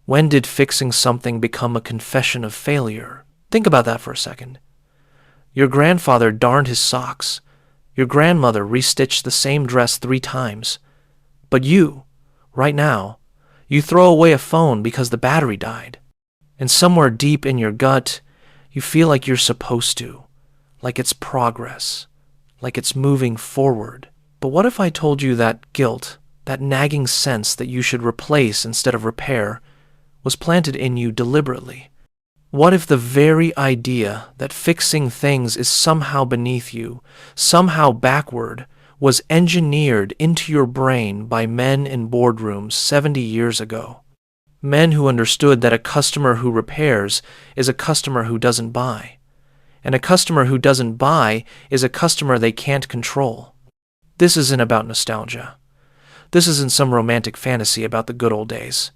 When did fixing something become a confession of failure? Think about that for a second. Your grandfather darned his socks. Your grandmother restitched the same dress 3 times. But you, right now, you throw away a phone because the battery died. And somewhere deep in your gut, you feel like you're supposed to, like it's progress, like it's moving forward. But what if I told you that guilt, that nagging sense that you should replace instead of repair, was planted in you deliberately? What if the very idea that fixing things is somehow beneath you, somehow backward, was engineered into your brain by men in boardrooms 70 years ago? Men who understood that a customer who repairs is a customer who doesn't buy, and a customer who doesn't buy is a customer they can't control. This isn't about nostalgia. This isn't some romantic fantasy about the good old days.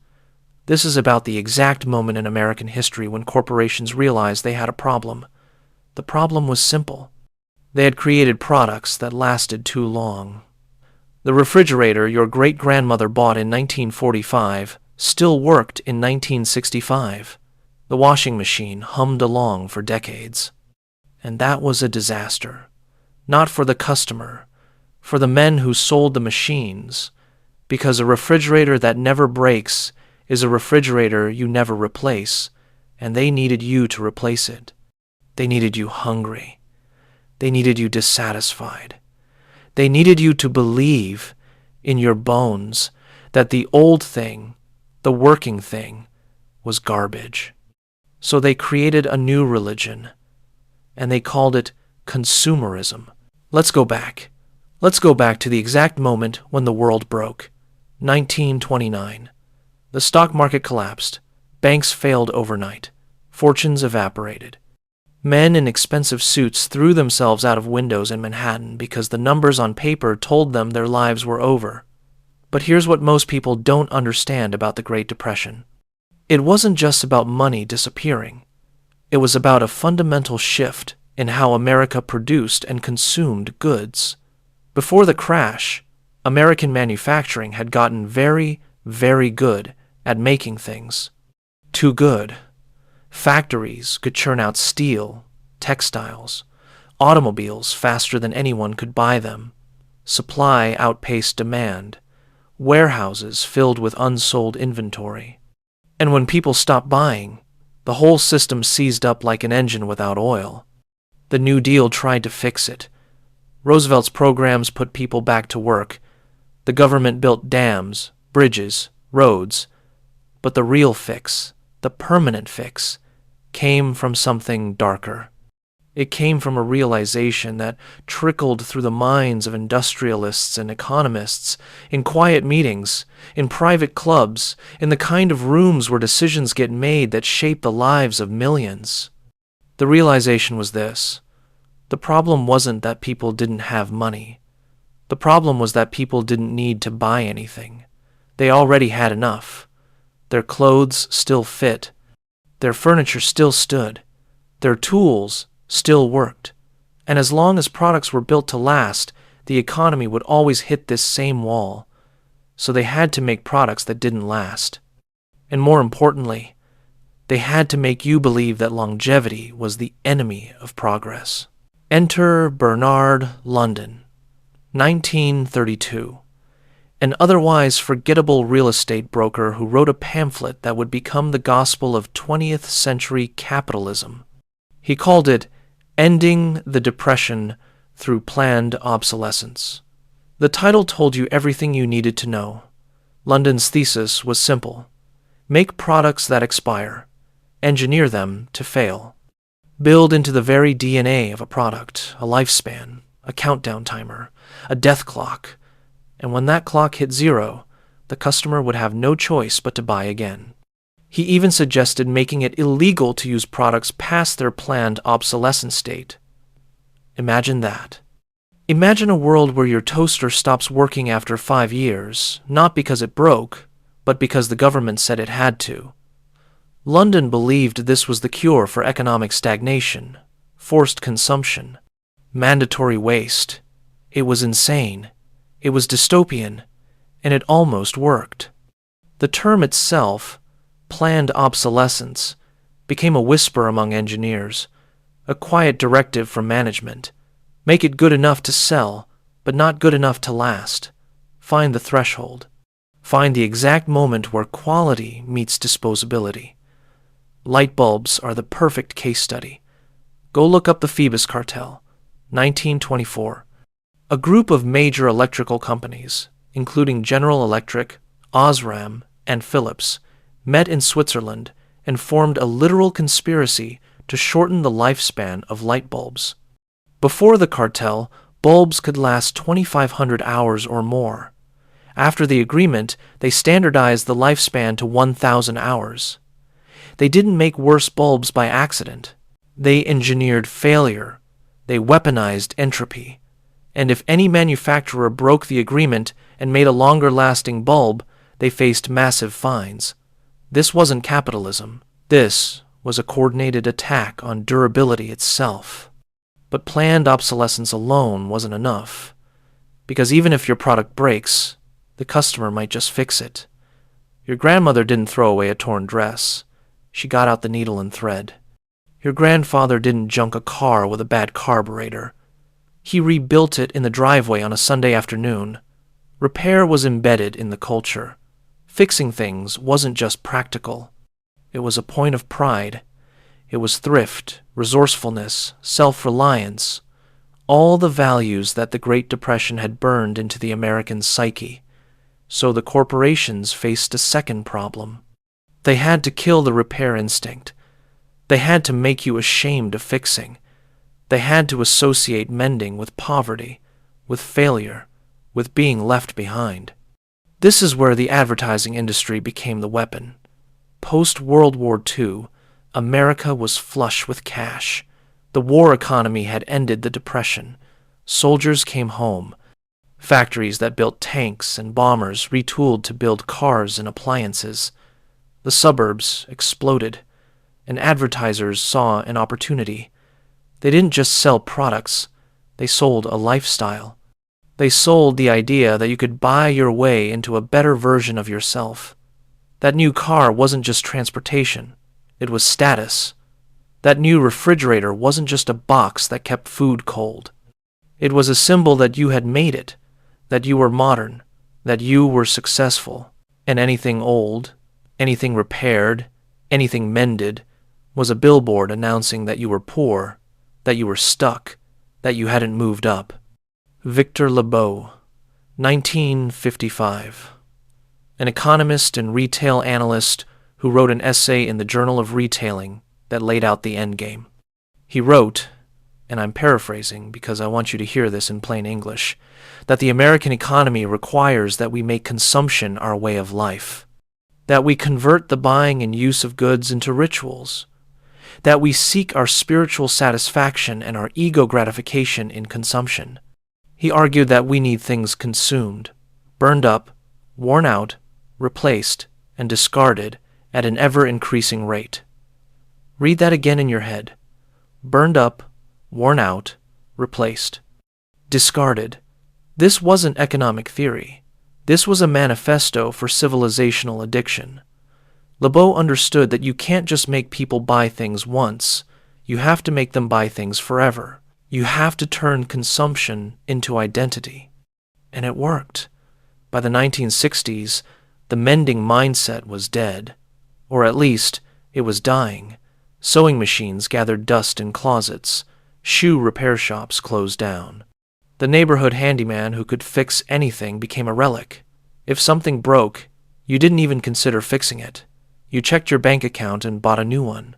This is about the exact moment in American history when corporations realized they had a problem. The problem was simple. They had created products that lasted too long. The refrigerator your great-grandmother bought in 1945 still worked in 1965. The washing machine hummed along for decades. And that was a disaster. Not for the customer, for the men who sold the machines, because a refrigerator that never breaks is a refrigerator you never replace, and they needed you to replace it. They needed you hungry. They needed you dissatisfied. They needed you to believe in your bones that the old thing, the working thing, was garbage. So they created a new religion, and they called it consumerism. Let's go back. Let's go back to the exact moment when the world broke. 1929. The stock market collapsed. Banks failed overnight. Fortunes evaporated. Men in expensive suits threw themselves out of windows in Manhattan because the numbers on paper told them their lives were over. But here's what most people don't understand about the Great Depression. It wasn't just about money disappearing. It was about a fundamental shift in how America produced and consumed goods. Before the crash, American manufacturing had gotten very, very good at making things. Too good. Factories could churn out steel, textiles, automobiles faster than anyone could buy them. Supply outpaced demand. Warehouses filled with unsold inventory. And when people stopped buying, the whole system seized up like an engine without oil. The New Deal tried to fix it. Roosevelt's programs put people back to work. The government built dams, bridges, roads. But the real fix, the permanent fix, came from something darker. It came from a realization that trickled through the minds of industrialists and economists, in quiet meetings, in private clubs, in the kind of rooms where decisions get made that shape the lives of millions. The realization was this. The problem wasn't that people didn't have money. The problem was that people didn't need to buy anything. They already had enough. Their clothes still fit. Their furniture still stood. Their tools still worked. And as long as products were built to last, the economy would always hit this same wall. So they had to make products that didn't last. And more importantly, they had to make you believe that longevity was the enemy of progress. Enter Bernard London, 1932. An otherwise forgettable real estate broker who wrote a pamphlet that would become the gospel of 20th century capitalism. He called it Ending the Depression Through Planned Obsolescence. The title told you everything you needed to know. London's thesis was simple. Make products that expire. Engineer them to fail. Build into the very DNA of a product a lifespan, a countdown timer, a death clock. And when that clock hit 0, the customer would have no choice but to buy again. He even suggested making it illegal to use products past their planned obsolescence date. Imagine that. Imagine a world where your toaster stops working after 5 years, not because it broke, but because the government said it had to. London believed this was the cure for economic stagnation, forced consumption, mandatory waste. It was insane. It was dystopian, and it almost worked. The term itself, planned obsolescence became a whisper among engineers, a quiet directive from management. Make it good enough to sell, but not good enough to last. Find the threshold. Find the exact moment where quality meets disposability. Light bulbs are the perfect case study. Go look up the Phoebus Cartel, 1924. A group of major electrical companies, including General Electric, Osram, and Philips, met in Switzerland and formed a literal conspiracy to shorten the lifespan of light bulbs. Before the cartel, bulbs could last 2,500 hours or more. After the agreement, they standardized the lifespan to 1,000 hours. They didn't make worse bulbs by accident. They engineered failure. They weaponized entropy. And if any manufacturer broke the agreement and made a longer-lasting bulb, they faced massive fines. This wasn't capitalism. This was a coordinated attack on durability itself. But planned obsolescence alone wasn't enough, because even if your product breaks, the customer might just fix it. Your grandmother didn't throw away a torn dress. She got out the needle and thread. Your grandfather didn't junk a car with a bad carburetor. He rebuilt it in the driveway on a Sunday afternoon. Repair was embedded in the culture. Fixing things wasn't just practical. It was a point of pride. It was thrift, resourcefulness, self-reliance, all the values that the Great Depression had burned into the American psyche. So the corporations faced a second problem. They had to kill the repair instinct. They had to make you ashamed of fixing. They had to associate mending with poverty, with failure, with being left behind. This is where the advertising industry became the weapon. Post-World War II, America was flush with cash. The war economy had ended the Depression. Soldiers came home. Factories that built tanks and bombers retooled to build cars and appliances. The suburbs exploded, and advertisers saw an opportunity. They didn't just sell products, they sold a lifestyle. They sold the idea that you could buy your way into a better version of yourself. That new car wasn't just transportation, it was status. That new refrigerator wasn't just a box that kept food cold. It was a symbol that you had made it, that you were modern, that you were successful, and anything old, anything repaired, anything mended, was a billboard announcing that you were poor, that you were stuck, that you hadn't moved up. Victor Lebeau, 1955. An economist and retail analyst who wrote an essay in the Journal of Retailing that laid out the endgame. He wrote, and I'm paraphrasing because I want you to hear this in plain English, that the American economy requires that we make consumption our way of life, that we convert the buying and use of goods into rituals, that we seek our spiritual satisfaction and our ego gratification in consumption. He argued that we need things consumed, burned up, worn out, replaced, and discarded at an ever-increasing rate. Read that again in your head. Burned up, worn out, replaced, discarded. This wasn't economic theory. This was a manifesto for civilizational addiction. Lebeau understood that you can't just make people buy things once. You have to make them buy things forever. You have to turn consumption into identity. And it worked. By the 1960s, the mending mindset was dead. Or at least, it was dying. Sewing machines gathered dust in closets. Shoe repair shops closed down. The neighborhood handyman who could fix anything became a relic. If something broke, you didn't even consider fixing it. You checked your bank account and bought a new one.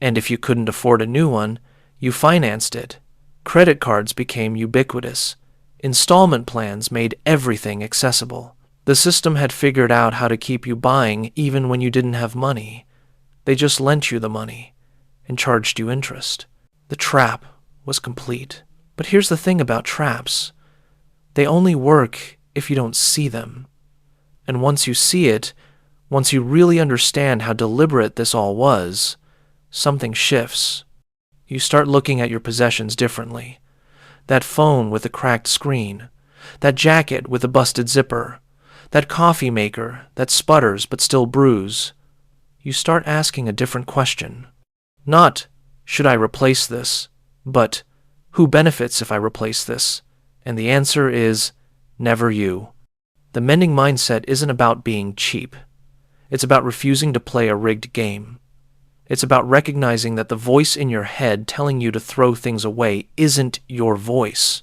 And if you couldn't afford a new one, you financed it. Credit cards became ubiquitous. Installment plans made everything accessible. The system had figured out how to keep you buying even when you didn't have money. They just lent you the money and charged you interest. The trap was complete. But here's the thing about traps. They only work if you don't see them. And once you see it, once you really understand how deliberate this all was, something shifts. You start looking at your possessions differently. That phone with a cracked screen, that jacket with a busted zipper, that coffee maker that sputters but still brews. you start asking a different question. Not, should I replace this, but who benefits if I replace this? And the answer is, never you. The mending mindset isn't about being cheap. It's about refusing to play a rigged game. It's about recognizing that the voice in your head telling you to throw things away isn't your voice.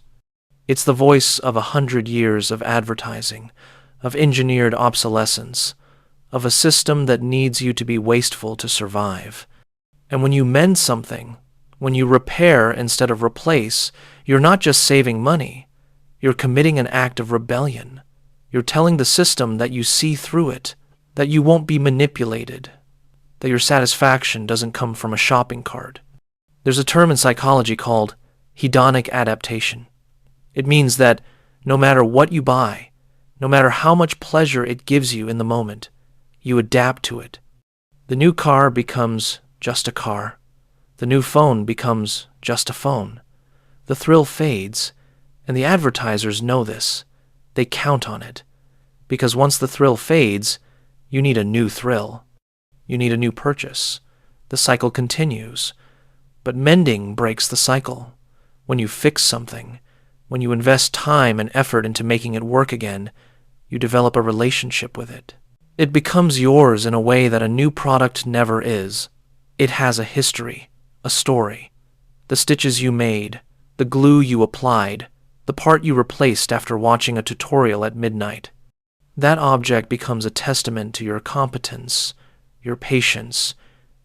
It's the voice of 100 years of advertising, of engineered obsolescence, of a system that needs you to be wasteful to survive. And when you mend something, when you repair instead of replace, you're not just saving money. You're committing an act of rebellion. You're telling the system that you see through it, that you won't be manipulated, that your satisfaction doesn't come from a shopping cart. There's a term in psychology called hedonic adaptation. It means that no matter what you buy, no matter how much pleasure it gives you in the moment, you adapt to it. The new car becomes just a car. The new phone becomes just a phone. The thrill fades, and the advertisers know this. They count on it. Because once the thrill fades, you need a new thrill. You need a new purchase. The cycle continues. But mending breaks the cycle. When you fix something, when you invest time and effort into making it work again, you develop a relationship with it. It becomes yours in a way that a new product never is. It has a history, a story. The stitches you made, the glue you applied, the part you replaced after watching a tutorial at midnight. That object becomes a testament to your competence, your patience,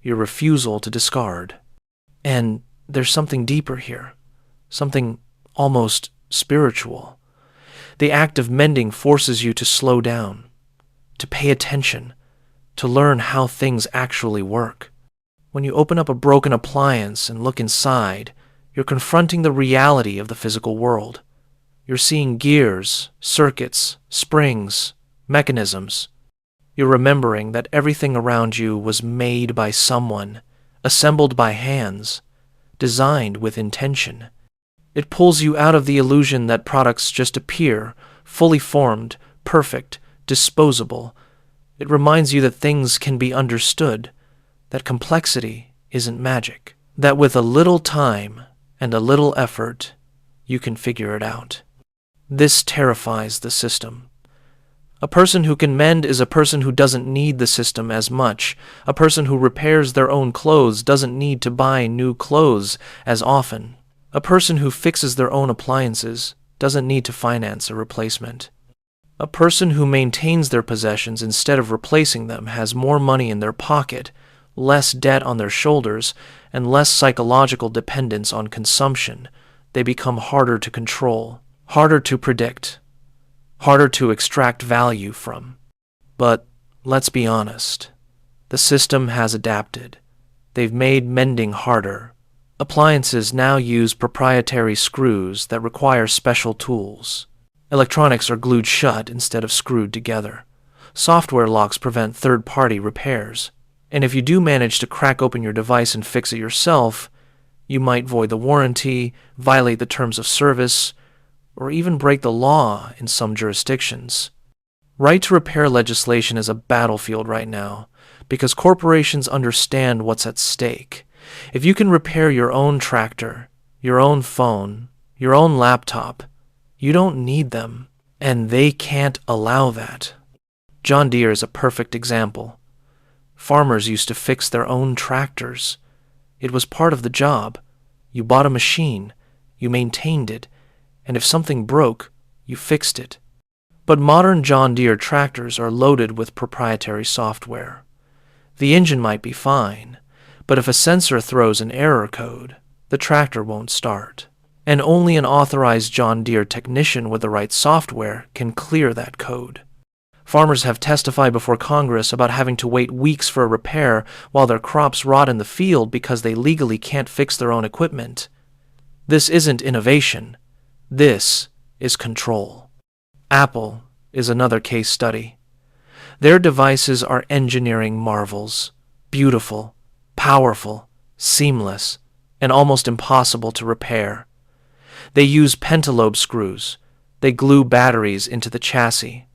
your refusal to discard. And there's something deeper here, something almost spiritual. The act of mending forces you to slow down, to pay attention, to learn how things actually work. When you open up a broken appliance and look inside, you're confronting the reality of the physical world. You're seeing gears, circuits, springs, mechanisms. You're remembering that everything around you was made by someone, assembled by hands, designed with intention. It pulls you out of the illusion that products just appear, fully formed, perfect, disposable. It reminds you that things can be understood, that complexity isn't magic, that with a little time and a little effort, you can figure it out. This terrifies the system. A person who can mend is a person who doesn't need the system as much. A person who repairs their own clothes doesn't need to buy new clothes as often. A person who fixes their own appliances doesn't need to finance a replacement. A person who maintains their possessions instead of replacing them has more money in their pocket, less debt on their shoulders, and less psychological dependence on consumption. They become harder to control, harder to predict, harder to extract value from. But let's be honest. The system has adapted. They've made mending harder. Appliances now use proprietary screws that require special tools. Electronics are glued shut instead of screwed together. Software locks prevent third-party repairs. And if you do manage to crack open your device and fix it yourself, you might void the warranty, violate the terms of service, or even break the law in some jurisdictions. Right to repair legislation is a battlefield right now because corporations understand what's at stake. If you can repair your own tractor, your own phone, your own laptop, you don't need them, and they can't allow that. John Deere is a perfect example. Farmers used to fix their own tractors. It was part of the job. You bought a machine, you maintained it, and if something broke, you fixed it. But modern John Deere tractors are loaded with proprietary software. The engine might be fine, but if a sensor throws an error code, the tractor won't start. And only an authorized John Deere technician with the right software can clear that code. Farmers have testified before Congress about having to wait weeks for a repair while their crops rot in the field because they legally can't fix their own equipment. This isn't innovation. This is control. Apple is another case study. Their devices are engineering marvels, beautiful, powerful, seamless, and almost impossible to repair. They use pentalobe screws. They glue batteries into the chassis.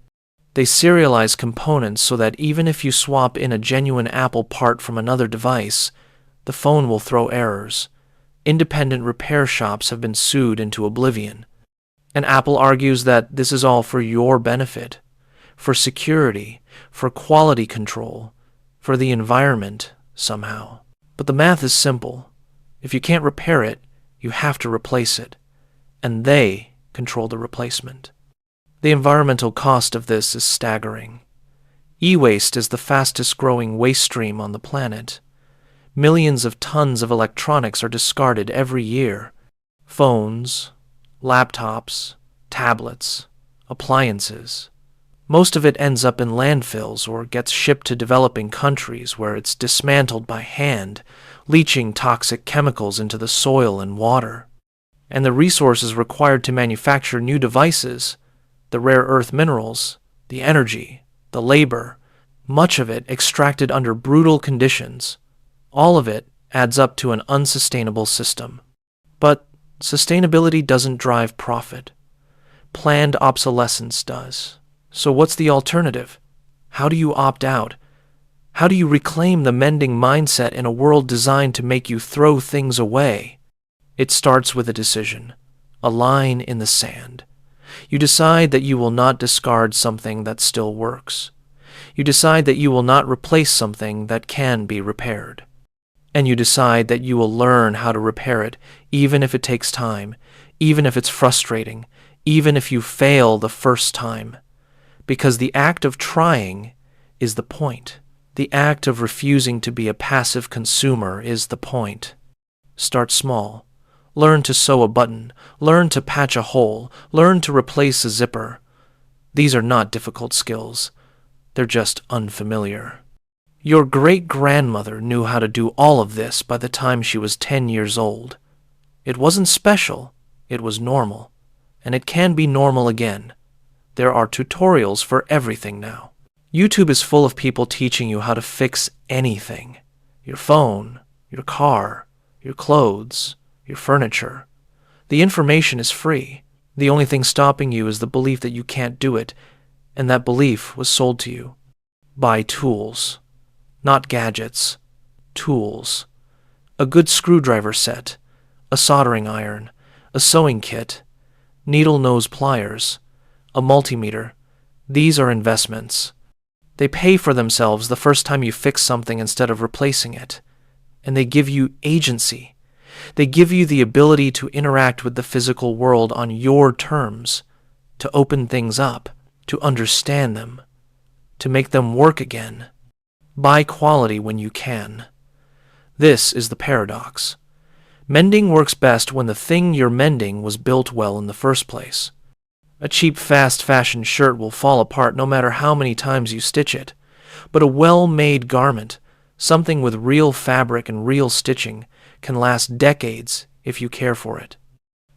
They serialize components so that even if you swap in a genuine Apple part from another device, the phone will throw errors. Independent repair shops have been sued into oblivion. And Apple argues that this is all for your benefit, for security, for quality control, for the environment, somehow. But the math is simple. If you can't repair it, you have to replace it. And they control the replacement. The environmental cost of this is staggering. E-waste is the fastest growing waste stream on the planet. Millions of tons of electronics are discarded every year. Phones, laptops, tablets, appliances. Most of it ends up in landfills or gets shipped to developing countries where it's dismantled by hand, leaching toxic chemicals into the soil and water. And the resources required to manufacture new devices, the rare earth minerals, the energy, the labor, much of it extracted under brutal conditions, all of it adds up to an unsustainable system. But sustainability doesn't drive profit. Planned obsolescence does. So what's the alternative? How do you opt out? How do you reclaim the mending mindset in a world designed to make you throw things away? It starts with a decision, a line in the sand. You decide that you will not discard something that still works. You decide that you will not replace something that can be repaired. And you decide that you will learn how to repair it, even if it takes time, even if it's frustrating, even if you fail the first time. Because the act of trying is the point. The act of refusing to be a passive consumer is the point. Start small. Learn to sew a button. Learn to patch a hole. Learn to replace a zipper. These are not difficult skills. They're just unfamiliar. Your great-grandmother knew how to do all of this by the time she was 10 years old. It wasn't special. It was normal. And it can be normal again. There are tutorials for everything now. YouTube is full of people teaching you how to fix anything. Your phone, your car, your clothes, your furniture. The information is free. The only thing stopping you is the belief that you can't do it, and that belief was sold to you. Buy tools. Not gadgets. Tools. A good screwdriver set, a soldering iron, a sewing kit, needle nose pliers, a multimeter. These are investments. They pay for themselves the first time you fix something instead of replacing it. And they give you agency. They give you the ability to interact with the physical world on your terms, to open things up, to understand them, to make them work again. Buy quality when you can. This is the paradox. Mending works best when the thing you're mending was built well in the first place. A cheap fast fashion shirt will fall apart no matter how many times you stitch it, but a well-made garment, something with real fabric and real stitching, can last decades if you care for it.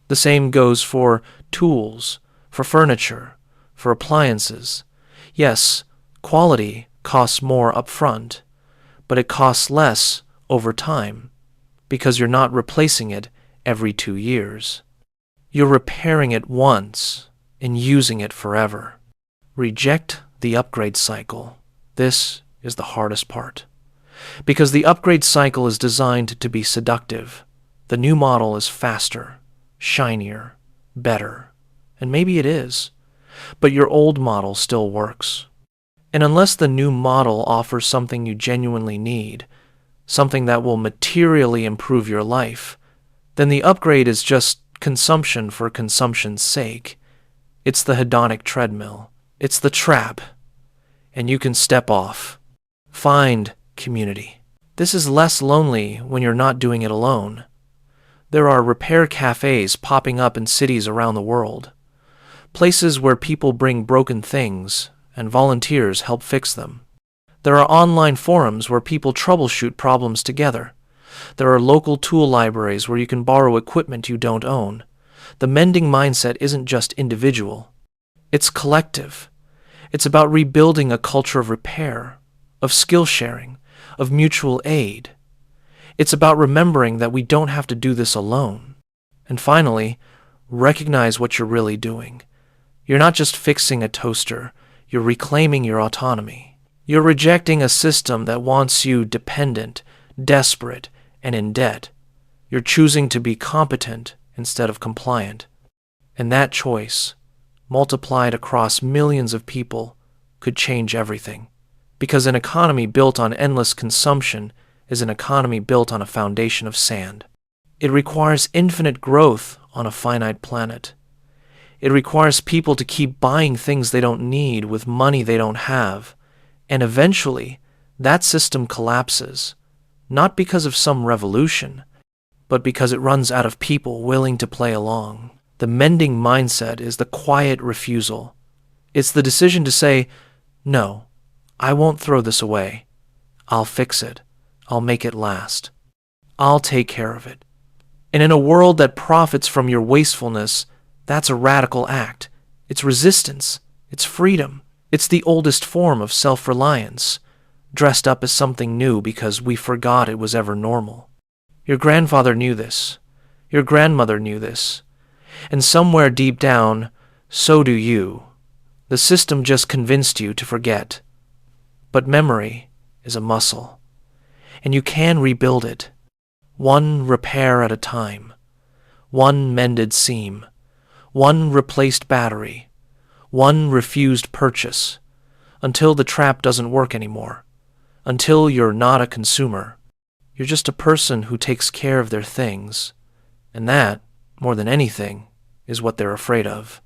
The same goes for tools, for furniture, for appliances. Yes, quality costs more up front, but it costs less over time because you're not replacing it every 2 years. You're repairing it once and using it forever. Reject the upgrade cycle. This is the hardest part. Because the upgrade cycle is designed to be seductive. The new model is faster, shinier, better. And maybe it is. But your old model still works. And unless the new model offers something you genuinely need, something that will materially improve your life, then the upgrade is just consumption for consumption's sake. It's the hedonic treadmill. It's the trap. And you can step off. Find community. This is less lonely when you're not doing it alone. There are repair cafes popping up in cities around the world. Places where people bring broken things and volunteers help fix them. There are online forums where people troubleshoot problems together. There are local tool libraries where you can borrow equipment you don't own. The mending mindset isn't just individual. It's collective. It's about rebuilding a culture of repair, of skill sharing, of mutual aid. It's about remembering that we don't have to do this alone. And finally, recognize what you're really doing. You're not just fixing a toaster. You're reclaiming your autonomy. You're rejecting a system that wants you dependent, desperate, and in debt. You're choosing to be competent instead of compliant. And that choice, multiplied across millions of people, could change everything. Because an economy built on endless consumption is an economy built on a foundation of sand. It requires infinite growth on a finite planet. It requires people to keep buying things they don't need with money they don't have. And eventually, that system collapses, not because of some revolution, but because it runs out of people willing to play along. The mending mindset is the quiet refusal. It's the decision to say, no, I won't throw this away. I'll fix it. I'll make it last. I'll take care of it. And in a world that profits from your wastefulness, that's a radical act. It's resistance. It's freedom. It's the oldest form of self-reliance, dressed up as something new because we forgot it was ever normal. Your grandfather knew this. Your grandmother knew this. And somewhere deep down, so do you. The system just convinced you to forget. But memory is a muscle, and you can rebuild it, one repair at a time, one mended seam, one replaced battery, one refused purchase, until the trap doesn't work anymore, until you're not a consumer. You're just a person who takes care of their things, and that, more than anything, is what they're afraid of.